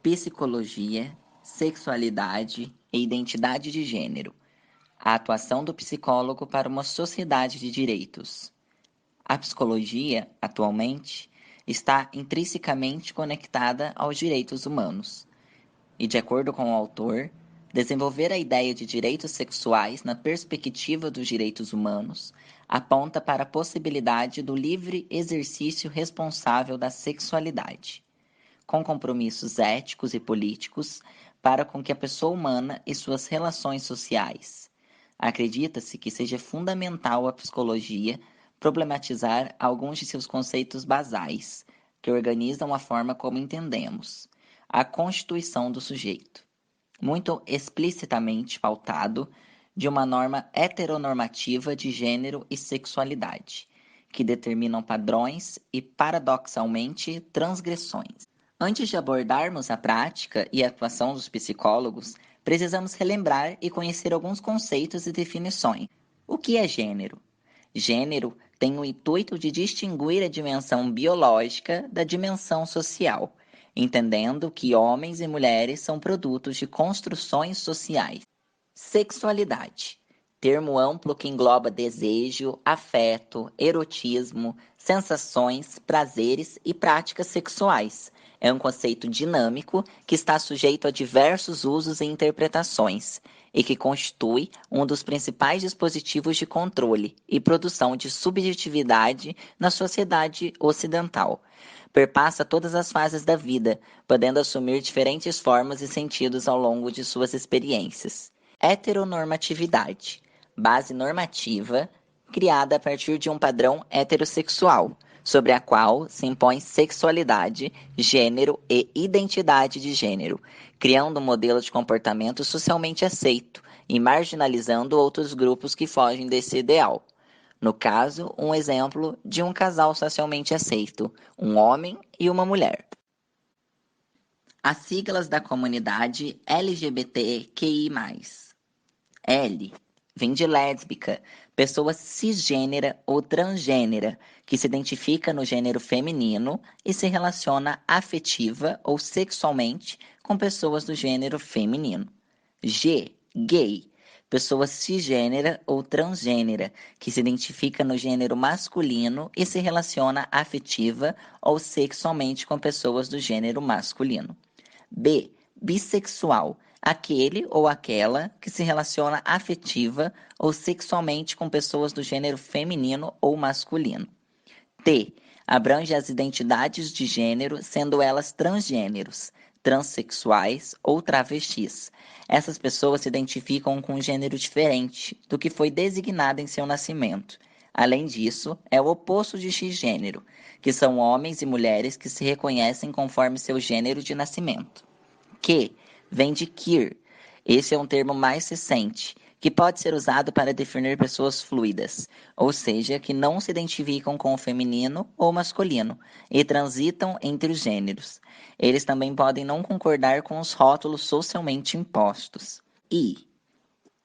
psicologia, sexualidade e identidade de gênero. A atuação do psicólogo para uma sociedade de direitos. A psicologia, atualmente, está intrinsecamente conectada aos direitos humanos. E, de acordo com o autor, desenvolver a ideia de direitos sexuais na perspectiva dos direitos humanos aponta para a possibilidade do livre exercício responsável da sexualidade, com compromissos éticos e políticos para com que a pessoa humana e suas relações sociais. Acredita-se que seja fundamental a psicologia problematizar alguns de seus conceitos basais, que organizam a forma como entendemos a constituição do sujeito, muito explicitamente pautado de uma norma heteronormativa de gênero e sexualidade, que determinam padrões e, paradoxalmente, transgressões. Antes de abordarmos a prática e a atuação dos psicólogos, precisamos relembrar e conhecer alguns conceitos e definições. O que é gênero? Gênero tem o intuito de distinguir a dimensão biológica da dimensão social, entendendo que homens e mulheres são produtos de construções sociais. Sexualidade. Termo amplo que engloba desejo, afeto, erotismo, sensações, prazeres e práticas sexuais. É um conceito dinâmico que está sujeito a diversos usos e interpretações e que constitui um dos principais dispositivos de controle e produção de subjetividade na sociedade ocidental. Perpassa todas as fases da vida, podendo assumir diferentes formas e sentidos ao longo de suas experiências. Heteronormatividade, base normativa criada a partir de um padrão heterossexual, sobre a qual se impõe sexualidade, gênero e identidade de gênero, criando um modelo de comportamento socialmente aceito e marginalizando outros grupos que fogem desse ideal. No caso, um exemplo de um casal socialmente aceito, um homem e uma mulher. As siglas da comunidade LGBTQI+. L vem de lésbica, pessoa cisgênera ou transgênera, que se identifica no gênero feminino e se relaciona afetiva ou sexualmente com pessoas do gênero feminino. G, gay, pessoa cisgênera ou transgênera, que se identifica no gênero masculino e se relaciona afetiva ou sexualmente com pessoas do gênero masculino. B, bissexual, aquele ou aquela que se relaciona afetiva ou sexualmente com pessoas do gênero feminino ou masculino. T, abrange as identidades de gênero, sendo elas transgêneros, transexuais ou travestis. Essas pessoas se identificam com um gênero diferente do que foi designado em seu nascimento. Além disso, é o oposto de cisgênero, que são homens e mulheres que se reconhecem conforme seu gênero de nascimento. Que vem de queer. Esse é um termo mais recente, que pode ser usado para definir pessoas fluidas, ou seja, que não se identificam com o feminino ou masculino e transitam entre os gêneros. Eles também podem não concordar com os rótulos socialmente impostos. I,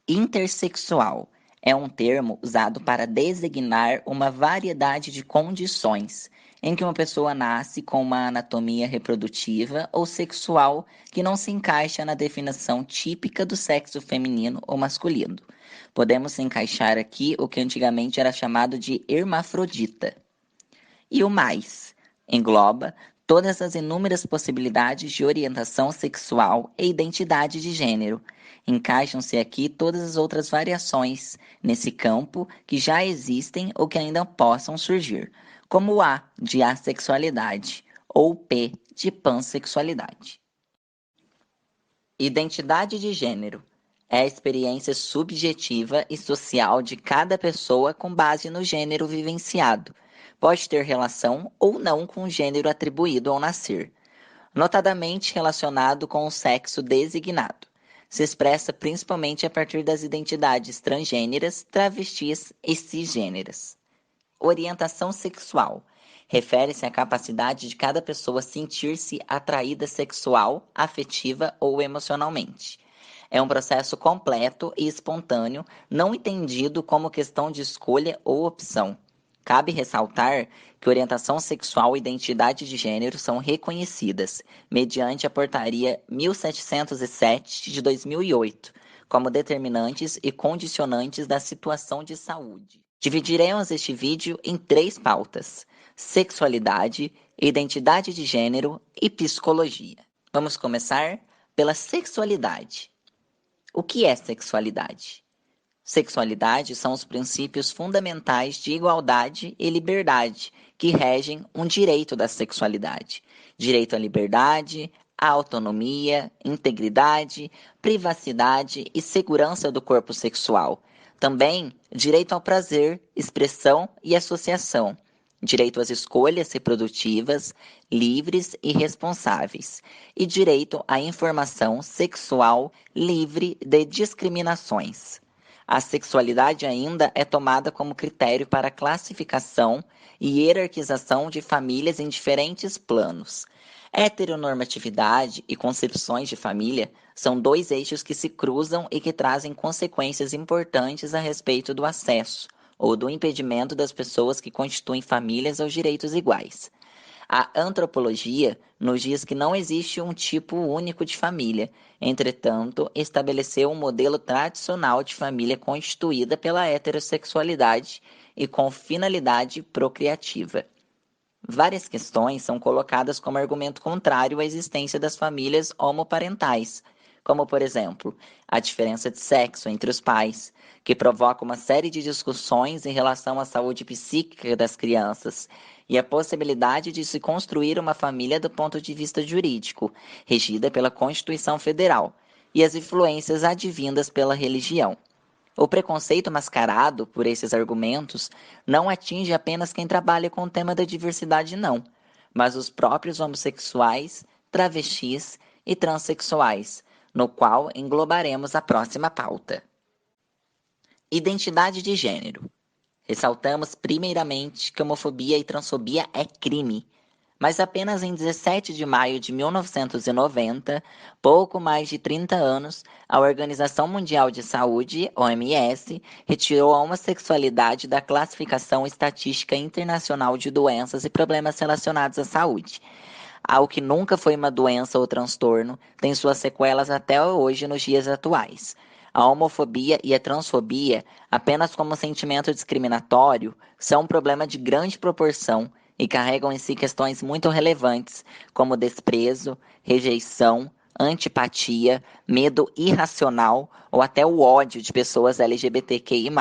intersexual, é um termo usado para designar uma variedade de condições em que uma pessoa nasce com uma anatomia reprodutiva ou sexual que não se encaixa na definição típica do sexo feminino ou masculino. Podemos encaixar aqui o que antigamente era chamado de hermafrodita. E o mais engloba todas as inúmeras possibilidades de orientação sexual e identidade de gênero. Encaixam-se aqui todas as outras variações nesse campo que já existem ou que ainda possam surgir, como o A de assexualidade ou P de pansexualidade. Identidade de gênero é a experiência subjetiva e social de cada pessoa com base no gênero vivenciado. Pode ter relação ou não com o gênero atribuído ao nascer, notadamente relacionado com o sexo designado. Se expressa principalmente a partir das identidades transgêneras, travestis e cisgêneras. Orientação sexual refere-se à capacidade de cada pessoa sentir-se atraída sexual, afetiva ou emocionalmente. É um processo completo e espontâneo, não entendido como questão de escolha ou opção. Cabe ressaltar que orientação sexual e identidade de gênero são reconhecidas, mediante a Portaria 1707 de 2008, como determinantes e condicionantes da situação de saúde. Dividiremos este vídeo em 3 pautas: sexualidade, identidade de gênero e psicologia. Vamos começar pela sexualidade. O que é sexualidade? Sexualidade são os princípios fundamentais de igualdade e liberdade que regem um direito da sexualidade. Direito à liberdade, à autonomia, integridade, privacidade e segurança do corpo sexual. Também direito ao prazer, expressão e associação. Direito às escolhas reprodutivas, livres e responsáveis. E direito à informação sexual livre de discriminações. A sexualidade ainda é tomada como critério para a classificação e hierarquização de famílias em diferentes planos. Heteronormatividade e concepções de família são 2 eixos que se cruzam e que trazem consequências importantes a respeito do acesso ou do impedimento das pessoas que constituem famílias aos direitos iguais. A antropologia nos diz que não existe um tipo único de família, entretanto, estabeleceu um modelo tradicional de família constituída pela heterossexualidade e com finalidade procriativa. Várias questões são colocadas como argumento contrário à existência das famílias homoparentais, como, por exemplo, a diferença de sexo entre os pais, que provoca uma série de discussões em relação à saúde psíquica das crianças, e a possibilidade de se construir uma família do ponto de vista jurídico, regida pela Constituição Federal, e as influências advindas pela religião. O preconceito mascarado por esses argumentos não atinge apenas quem trabalha com o tema da diversidade, não, mas os próprios homossexuais, travestis e transexuais, no qual englobaremos a próxima pauta. Identidade de gênero. Ressaltamos primeiramente que homofobia e transfobia é crime, mas apenas em 17 de maio de 1990, pouco mais de 30 anos, a Organização Mundial de Saúde, OMS, retirou a homossexualidade da Classificação Estatística Internacional de Doenças e Problemas Relacionados à Saúde. Algo que nunca foi uma doença ou transtorno, tem suas sequelas até hoje nos dias atuais. A homofobia e a transfobia, apenas como sentimento discriminatório, são um problema de grande proporção e carregam em si questões muito relevantes, como desprezo, rejeição, antipatia, medo irracional ou até o ódio de pessoas LGBTQI+.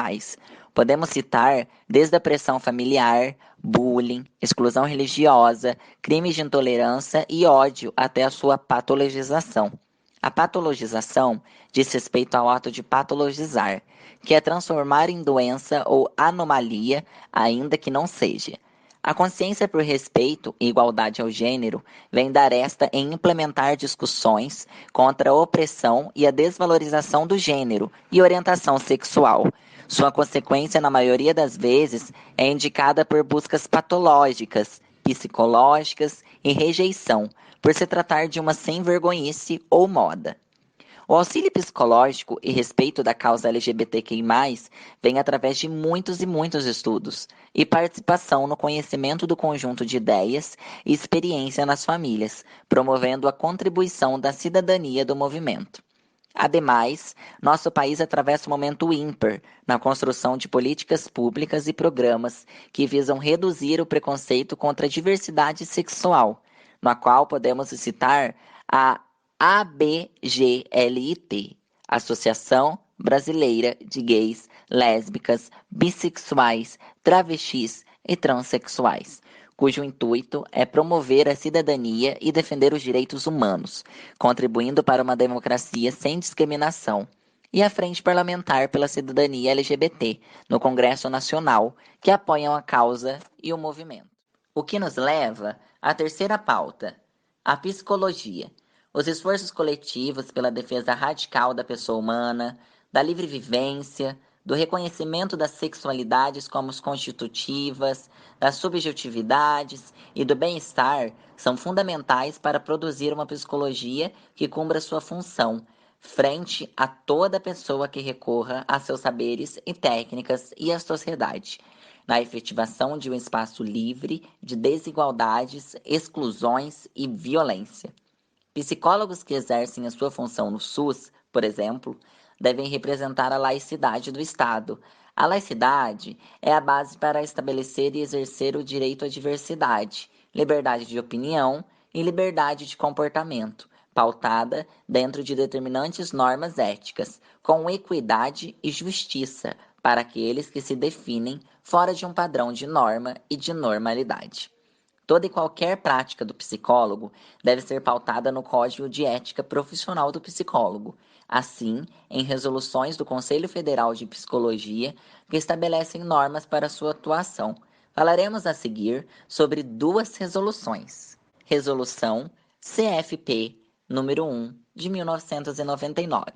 Podemos citar desde a pressão familiar, bullying, exclusão religiosa, crimes de intolerância e ódio até a sua patologização. A patologização diz respeito ao ato de patologizar, que é transformar em doença ou anomalia, ainda que não seja. A consciência por respeito e igualdade ao gênero vem dar esta em implementar discussões contra a opressão e a desvalorização do gênero e orientação sexual. Sua consequência, na maioria das vezes, é indicada por buscas patológicas, psicológicas e rejeição, por se tratar de uma sem-vergonhice ou moda. O auxílio psicológico e respeito da causa LGBTQI+, vem através de muitos e muitos estudos e participação no conhecimento do conjunto de ideias e experiência nas famílias, promovendo a contribuição da cidadania do movimento. Ademais, nosso país atravessa um momento ímpar na construção de políticas públicas e programas que visam reduzir o preconceito contra a diversidade sexual, na qual podemos citar a ABGLIT, Associação Brasileira de Gays, Lésbicas, Bissexuais, Travestis e Transsexuais, cujo intuito é promover a cidadania e defender os direitos humanos, contribuindo para uma democracia sem discriminação, e a Frente Parlamentar pela Cidadania LGBT, no Congresso Nacional, que apoiam a causa e o movimento. O que nos leva à terceira pauta, a psicologia. Os esforços coletivos pela defesa radical da pessoa humana, da livre vivência, do reconhecimento das sexualidades como constitutivas, das subjetividades e do bem-estar são fundamentais para produzir uma psicologia que cumpra sua função, frente a toda pessoa que recorra a seus saberes e técnicas e à sociedade. na efetivação de um espaço livre de desigualdades, exclusões e violência. Psicólogos que exercem a sua função no SUS, por exemplo, devem representar a laicidade do Estado. A laicidade é a base para estabelecer e exercer o direito à diversidade, liberdade de opinião e liberdade de comportamento, pautada dentro de determinantes normas éticas, com equidade e justiça para aqueles que se definem fora de um padrão de norma e de normalidade. Toda e qualquer prática do psicólogo deve ser pautada no Código de Ética Profissional do Psicólogo, assim, em resoluções do Conselho Federal de Psicologia que estabelecem normas para sua atuação. Falaremos a seguir sobre duas resoluções. Resolução CFP número 1 de 1999.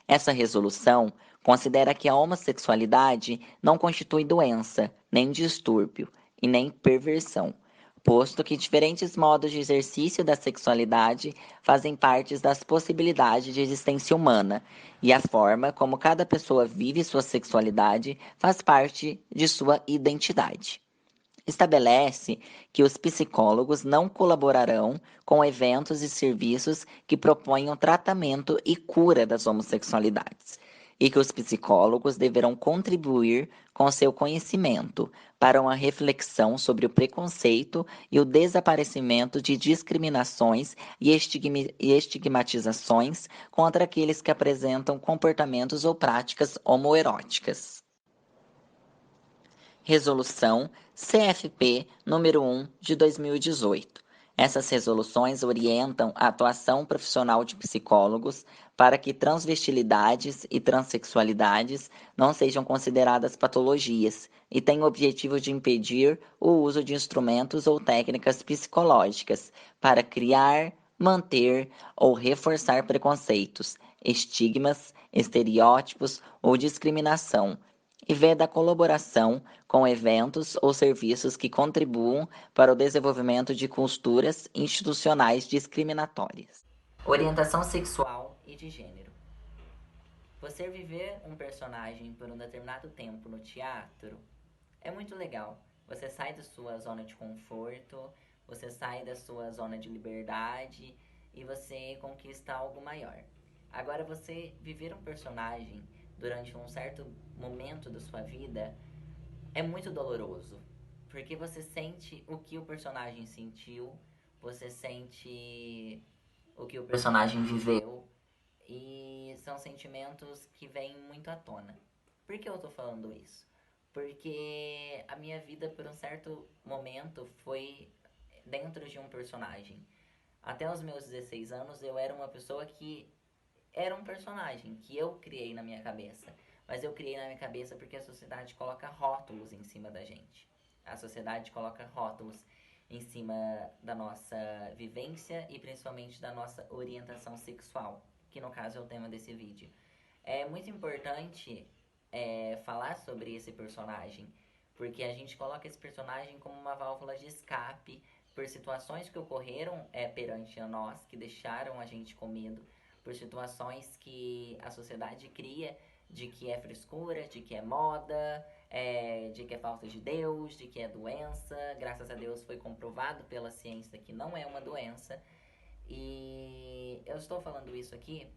Essa resolução considera que a homossexualidade não constitui doença, nem distúrbio e nem perversão, posto que diferentes modos de exercício da sexualidade fazem parte das possibilidades de existência humana, e a forma como cada pessoa vive sua sexualidade faz parte de sua identidade. Estabelece que os psicólogos não colaborarão com eventos e serviços que proponham tratamento e cura das homossexualidades, e que os psicólogos deverão contribuir com seu conhecimento para uma reflexão sobre o preconceito e o desaparecimento de discriminações e estigmatizações contra aqueles que apresentam comportamentos ou práticas homoeróticas. Resolução CFP número 1 de 2018. Essas resoluções orientam a atuação profissional de psicólogos para que transvestilidades e transexualidades não sejam consideradas patologias e têm o objetivo de impedir o uso de instrumentos ou técnicas psicológicas para criar, manter ou reforçar preconceitos, estigmas, estereótipos ou discriminação, e veda a colaboração com eventos ou serviços que contribuam para o desenvolvimento de posturas institucionais discriminatórias. Orientação sexual e de gênero. Você viver um personagem por um determinado tempo no teatro é muito legal. Você sai da sua zona de conforto, você sai da sua zona de liberdade e você conquista algo maior. Agora, você viver um personagem durante um certo momento da sua vida é muito doloroso, porque você sente o que o personagem sentiu, você sente o que o personagem viveu, e são sentimentos que vêm muito à tona. Por que eu tô falando isso? Porque a minha vida, por um certo momento, foi dentro de um personagem. Até os meus 16 anos, eu era uma pessoa que era um personagem que eu criei na minha cabeça. Mas eu criei na minha cabeça porque a sociedade coloca rótulos em cima da gente. A sociedade coloca rótulos em cima da nossa vivência e principalmente da nossa orientação sexual, que no caso é o tema desse vídeo. É muito importante falar sobre esse personagem, porque a gente coloca esse personagem como uma válvula de escape por situações que ocorreram perante a nós, que deixaram a gente com medo, por situações que a sociedade cria de que é frescura, de que é moda, de que é falta de Deus, de que é doença. Graças a Deus foi comprovado pela ciência que não é uma doença. E eu estou falando isso aqui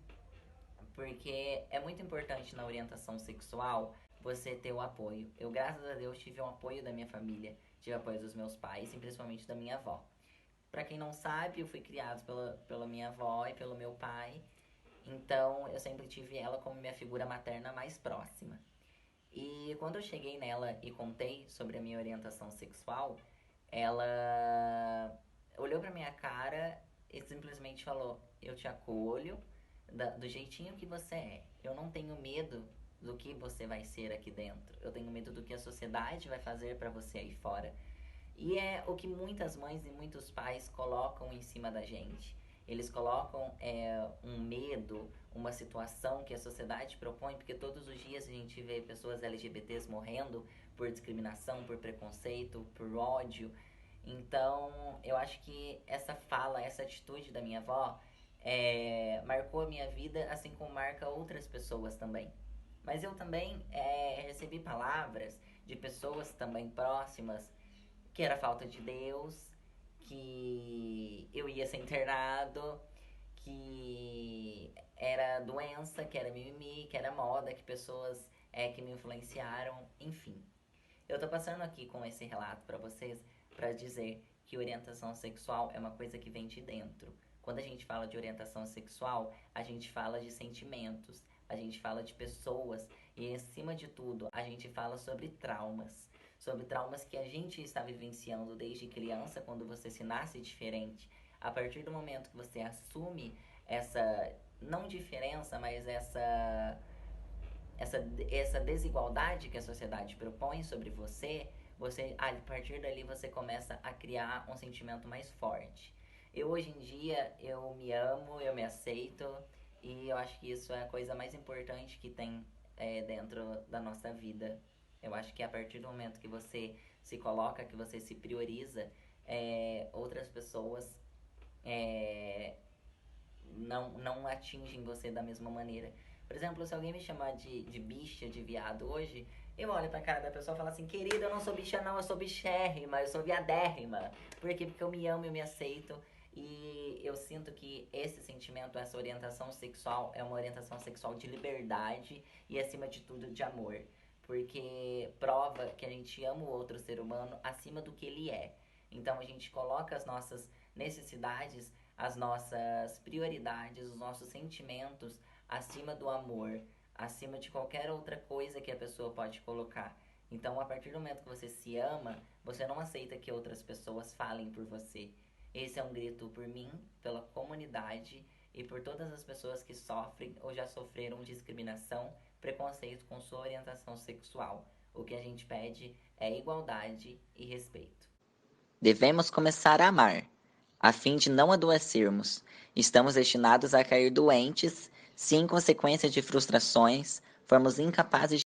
porque é muito importante na orientação sexual você ter o apoio. Eu, graças a Deus, tive o apoio da minha família, tive o apoio dos meus pais e principalmente da minha avó. Pra quem não sabe, eu fui criado pela minha avó e pelo meu pai, então eu sempre tive ela como minha figura materna mais próxima. E quando eu cheguei nela e contei sobre a minha orientação sexual, ela olhou pra minha cara e simplesmente falou: eu te acolho do jeitinho que você é. Eu não tenho medo do que você vai ser aqui dentro. Eu tenho medo do que a sociedade vai fazer pra você aí fora. E é o que muitas mães e muitos pais colocam em cima da gente. Eles colocam um medo, uma situação que a sociedade propõe, porque todos os dias a gente vê pessoas LGBTs morrendo por discriminação, por preconceito, por ódio. Então, eu acho que essa fala, essa atitude da minha avó marcou a minha vida, assim como marca outras pessoas também. Mas eu também recebi palavras de pessoas também próximas, que era falta de Deus, que eu ia ser internado, que era doença, que era mimimi, que era moda, que pessoas que me influenciaram, enfim. Eu tô passando aqui com esse relato para vocês para dizer que orientação sexual é uma coisa que vem de dentro. Quando a gente fala de orientação sexual, a gente fala de sentimentos, a gente fala de pessoas e, acima de tudo, a gente fala sobre traumas que a gente está vivenciando desde criança, quando você se nasce diferente. A partir do momento que você assume essa, não diferença, mas essa desigualdade que a sociedade propõe sobre você, a partir dali você começa a criar um sentimento mais forte. Eu hoje em dia, eu me amo, eu me aceito, e eu acho que isso é a coisa mais importante que tem dentro da nossa vida. Eu acho que a partir do momento que você se coloca, que você se prioriza, outras pessoas é, não atingem você da mesma maneira. Por exemplo, se alguém me chamar de bicha, de viado hoje, eu olho pra cara da pessoa e falo assim, querida, eu não sou bicha não, eu sou bichérrima, eu sou viadérrima. Por quê? Porque eu me amo, eu me aceito. E eu sinto que esse sentimento, essa orientação sexual, é uma orientação sexual de liberdade e, acima de tudo, de amor. Porque prova que a gente ama o outro ser humano acima do que ele é. Então a gente coloca as nossas necessidades, as nossas prioridades, os nossos sentimentos acima do amor, acima de qualquer outra coisa que a pessoa pode colocar. Então, a partir do momento que você se ama, você não aceita que outras pessoas falem por você. Esse é um grito por mim, pela comunidade e por todas as pessoas que sofrem ou já sofreram discriminação, preconceito com sua orientação sexual. O que a gente pede é igualdade e respeito. Devemos começar a amar, a fim de não adoecermos. Estamos destinados a cair doentes se, em consequência de frustrações, formos incapazes